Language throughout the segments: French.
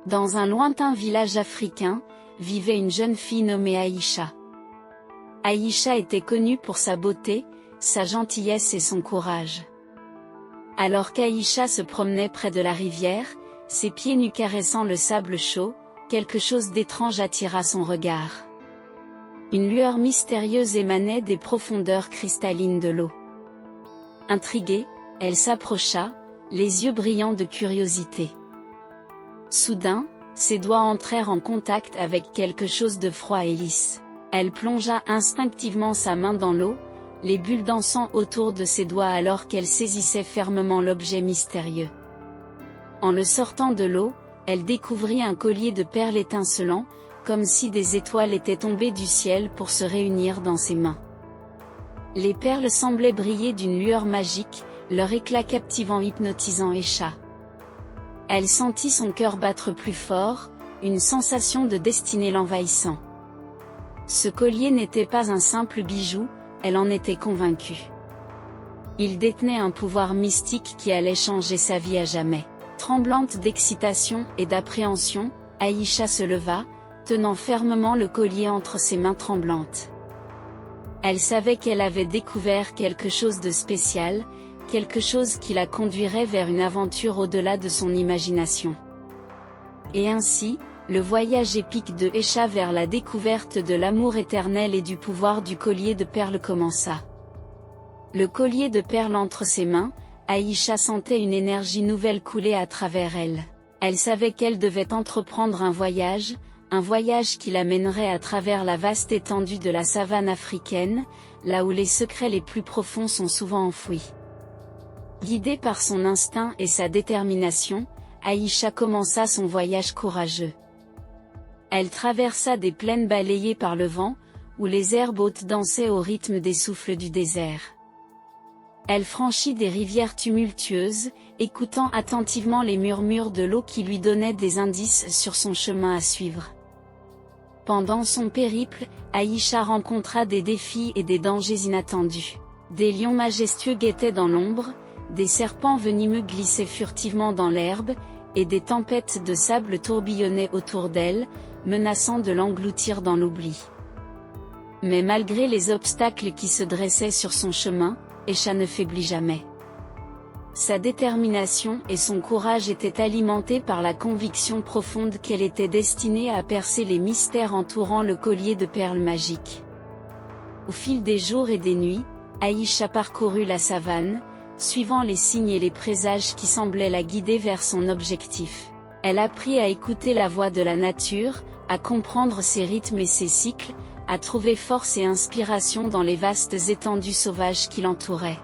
Dans un lointain village africain, vivait une jeune fille nommée Aïcha. Aïcha était connue pour sa beauté, sa gentillesse et son courage. Alors qu'Aïcha se promenait près de la rivière, ses pieds nus caressant le sable chaud, quelque chose d'étrange attira son regard. Une lueur mystérieuse émanait des profondeurs cristallines de l'eau. Intriguée, elle s'approcha, les yeux brillants de curiosité. Soudain, ses doigts entrèrent en contact avec quelque chose de froid et lisse. Elle plongea instinctivement sa main dans l'eau, les bulles dansant autour de ses doigts alors qu'elle saisissait fermement l'objet mystérieux. En le sortant de l'eau, elle découvrit un collier de perles étincelant, comme si des étoiles étaient tombées du ciel pour se réunir dans ses mains. Les perles semblaient briller d'une lueur magique, leur éclat captivant hypnotisant Aïcha. Elle sentit son cœur battre plus fort, une sensation de destinée l'envahissant. Ce collier n'était pas un simple bijou, elle en était convaincue. Il détenait un pouvoir mystique qui allait changer sa vie à jamais. Tremblante d'excitation et d'appréhension, Aïcha se leva, tenant fermement le collier entre ses mains tremblantes. Elle savait qu'elle avait découvert quelque chose de spécial, quelque chose qui la conduirait vers une aventure au-delà de son imagination. Et ainsi, le voyage épique de Aïcha vers la découverte de l'amour éternel et du pouvoir du collier de perles commença. Le collier de perles entre ses mains, Aïcha sentait une énergie nouvelle couler à travers elle. Elle savait qu'elle devait entreprendre un voyage qui l'amènerait à travers la vaste étendue de la savane africaine, là où les secrets les plus profonds sont souvent enfouis. Guidée par son instinct et sa détermination, Aïcha commença son voyage courageux. Elle traversa des plaines balayées par le vent, où les herbes hautes dansaient au rythme des souffles du désert. Elle franchit des rivières tumultueuses, écoutant attentivement les murmures de l'eau qui lui donnaient des indices sur son chemin à suivre. Pendant son périple, Aïcha rencontra des défis et des dangers inattendus. Des lions majestueux guettaient dans l'ombre, des serpents venimeux glissaient furtivement dans l'herbe, et des tempêtes de sable tourbillonnaient autour d'elle, menaçant de l'engloutir dans l'oubli. Mais malgré les obstacles qui se dressaient sur son chemin, Aïcha ne faiblit jamais. Sa détermination et son courage étaient alimentés par la conviction profonde qu'elle était destinée à percer les mystères entourant le collier de perles magiques. Au fil des jours et des nuits, Aïcha parcourut la savane, suivant les signes et les présages qui semblaient la guider vers son objectif. Elle apprit à écouter la voix de la nature, à comprendre ses rythmes et ses cycles, à trouver force et inspiration dans les vastes étendues sauvages qui l'entouraient.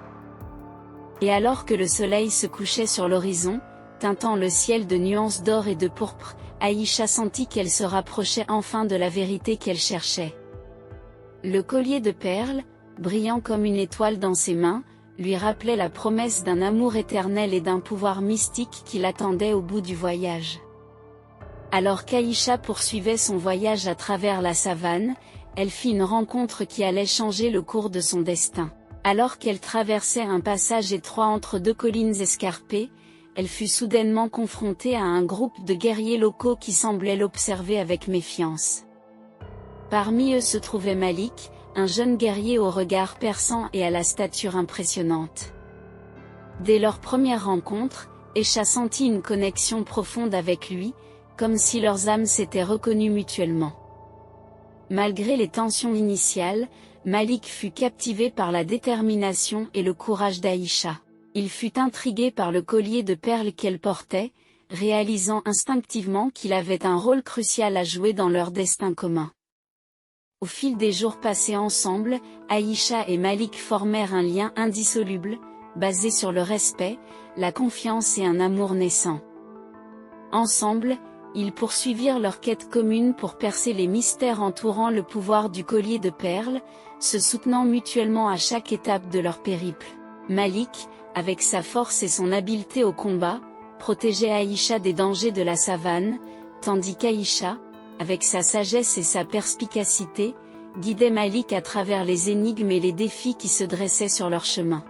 Et alors que le soleil se couchait sur l'horizon, teintant le ciel de nuances d'or et de pourpre, Aïcha sentit qu'elle se rapprochait enfin de la vérité qu'elle cherchait. Le collier de perles, brillant comme une étoile dans ses mains, lui rappelait la promesse d'un amour éternel et d'un pouvoir mystique qui l'attendait au bout du voyage. Alors qu'Aïcha poursuivait son voyage à travers la savane, elle fit une rencontre qui allait changer le cours de son destin. Alors qu'elle traversait un passage étroit entre deux collines escarpées, elle fut soudainement confrontée à un groupe de guerriers locaux qui semblaient l'observer avec méfiance. Parmi eux se trouvait Malik, un jeune guerrier au regard perçant et à la stature impressionnante. Dès leur première rencontre, Aïcha sentit une connexion profonde avec lui, comme si leurs âmes s'étaient reconnues mutuellement. Malgré les tensions initiales, Malik fut captivé par la détermination et le courage d'Aïcha. Il fut intrigué par le collier de perles qu'elle portait, réalisant instinctivement qu'il avait un rôle crucial à jouer dans leur destin commun. Au fil des jours passés ensemble, Aïcha et Malik formèrent un lien indissoluble, basé sur le respect, la confiance et un amour naissant. Ensemble, ils poursuivirent leur quête commune pour percer les mystères entourant le pouvoir du collier de perles, se soutenant mutuellement à chaque étape de leur périple. Malik, avec sa force et son habileté au combat, protégeait Aïcha des dangers de la savane, tandis qu'Aïcha, avec sa sagesse et sa perspicacité, guidait Malik à travers les énigmes et les défis qui se dressaient sur leur chemin.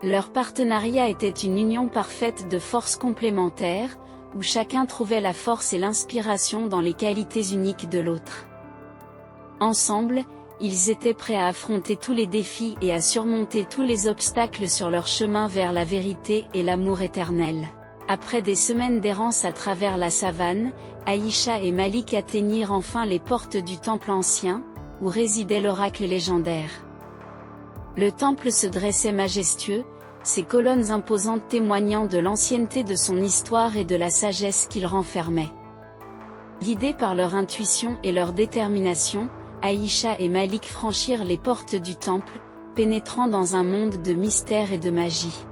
Leur partenariat était une union parfaite de forces complémentaires, où chacun trouvait la force et l'inspiration dans les qualités uniques de l'autre. Ensemble, ils étaient prêts à affronter tous les défis et à surmonter tous les obstacles sur leur chemin vers la vérité et l'amour éternel. Après des semaines d'errance à travers la savane, Aïcha et Malik atteignirent enfin les portes du temple ancien, où résidait l'oracle légendaire. Le temple se dressait majestueux, ses colonnes imposantes témoignant de l'ancienneté de son histoire et de la sagesse qu'il renfermait. Guidés par leur intuition et leur détermination, Aïcha et Malik franchirent les portes du temple, pénétrant dans un monde de mystère et de magie.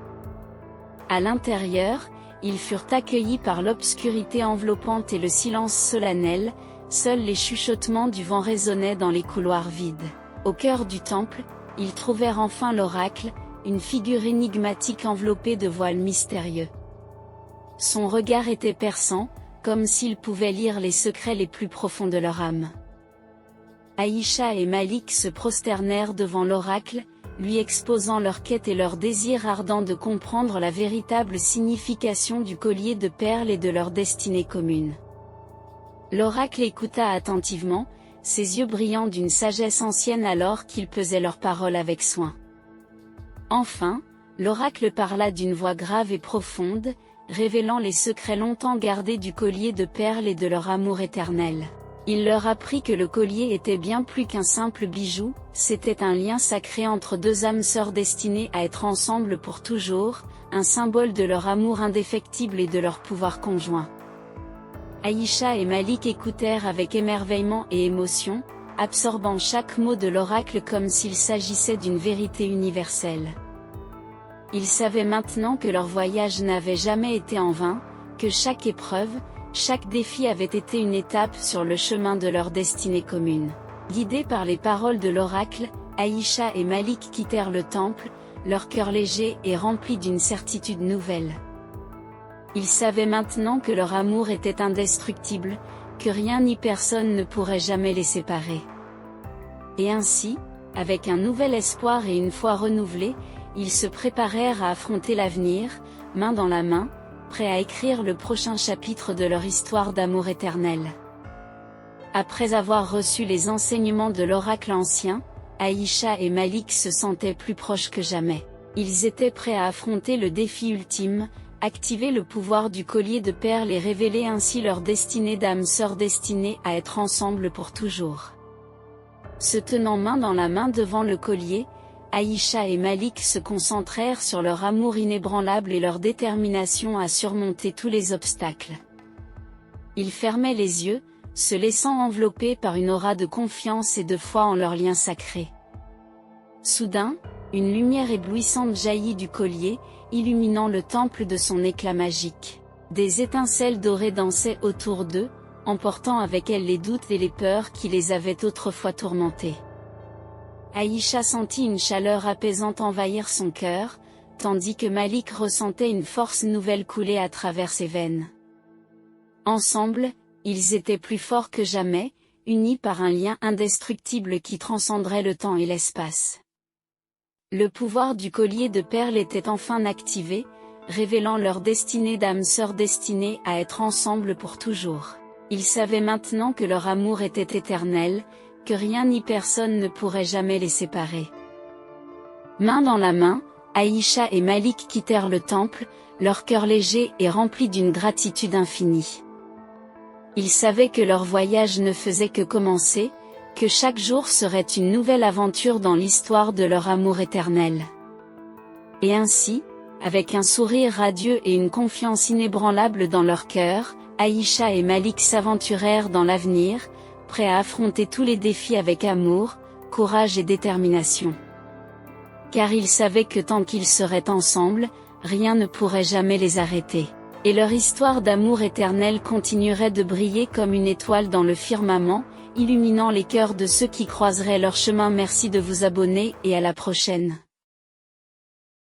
À l'intérieur, ils furent accueillis par l'obscurité enveloppante et le silence solennel, seuls les chuchotements du vent résonnaient dans les couloirs vides. Au cœur du temple, ils trouvèrent enfin l'oracle, une figure énigmatique enveloppée de voiles mystérieux. Son regard était perçant, comme s'il pouvait lire les secrets les plus profonds de leur âme. Aïcha et Malik se prosternèrent devant l'oracle, lui exposant leur quête et leur désir ardent de comprendre la véritable signification du collier de perles et de leur destinée commune. L'oracle écouta attentivement, ses yeux brillants d'une sagesse ancienne alors qu'il pesait leurs paroles avec soin. Enfin, l'oracle parla d'une voix grave et profonde, révélant les secrets longtemps gardés du collier de perles et de leur amour éternel. Il leur apprit que le collier était bien plus qu'un simple bijou, c'était un lien sacré entre deux âmes sœurs destinées à être ensemble pour toujours, un symbole de leur amour indéfectible et de leur pouvoir conjoint. Aïcha et Malik écoutèrent avec émerveillement et émotion, absorbant chaque mot de l'oracle comme s'il s'agissait d'une vérité universelle. Ils savaient maintenant que leur voyage n'avait jamais été en vain, que chaque épreuve, chaque défi avait été une étape sur le chemin de leur destinée commune. Guidés par les paroles de l'oracle, Aïcha et Malik quittèrent le temple, leur cœur léger et rempli d'une certitude nouvelle. Ils savaient maintenant que leur amour était indestructible, que rien ni personne ne pourrait jamais les séparer. Et ainsi, avec un nouvel espoir et une foi renouvelée, ils se préparèrent à affronter l'avenir, main dans la main, prêts à écrire le prochain chapitre de leur histoire d'amour éternel. Après avoir reçu les enseignements de l'oracle ancien, Aïcha et Malik se sentaient plus proches que jamais. Ils étaient prêts à affronter le défi ultime, activer le pouvoir du collier de perles et révéler ainsi leur destinée d'âmes sœurs destinées à être ensemble pour toujours. Se tenant main dans la main devant le collier, Aïcha et Malik se concentrèrent sur leur amour inébranlable et leur détermination à surmonter tous les obstacles. Ils fermaient les yeux, se laissant envelopper par une aura de confiance et de foi en leur lien sacré. Soudain, une lumière éblouissante jaillit du collier, illuminant le temple de son éclat magique. Des étincelles dorées dansaient autour d'eux, emportant avec elles les doutes et les peurs qui les avaient autrefois tourmentés. Aïcha sentit une chaleur apaisante envahir son cœur, tandis que Malik ressentait une force nouvelle couler à travers ses veines. Ensemble, ils étaient plus forts que jamais, unis par un lien indestructible qui transcenderait le temps et l'espace. Le pouvoir du collier de perles était enfin activé, révélant leur destinée d'âmes sœurs destinées à être ensemble pour toujours. Ils savaient maintenant que leur amour était éternel, que rien ni personne ne pourrait jamais les séparer. Main dans la main, Aïcha et Malik quittèrent le temple, leur cœur léger et rempli d'une gratitude infinie. Ils savaient que leur voyage ne faisait que commencer, que chaque jour serait une nouvelle aventure dans l'histoire de leur amour éternel. Et ainsi, avec un sourire radieux et une confiance inébranlable dans leur cœur, Aïcha et Malik s'aventurèrent dans l'avenir, prêts à affronter tous les défis avec amour, courage et détermination. Car ils savaient que tant qu'ils seraient ensemble, rien ne pourrait jamais les arrêter. Et leur histoire d'amour éternel continuerait de briller comme une étoile dans le firmament, illuminant les cœurs de ceux qui croiseraient leur chemin. Merci de vous abonner et à la prochaine.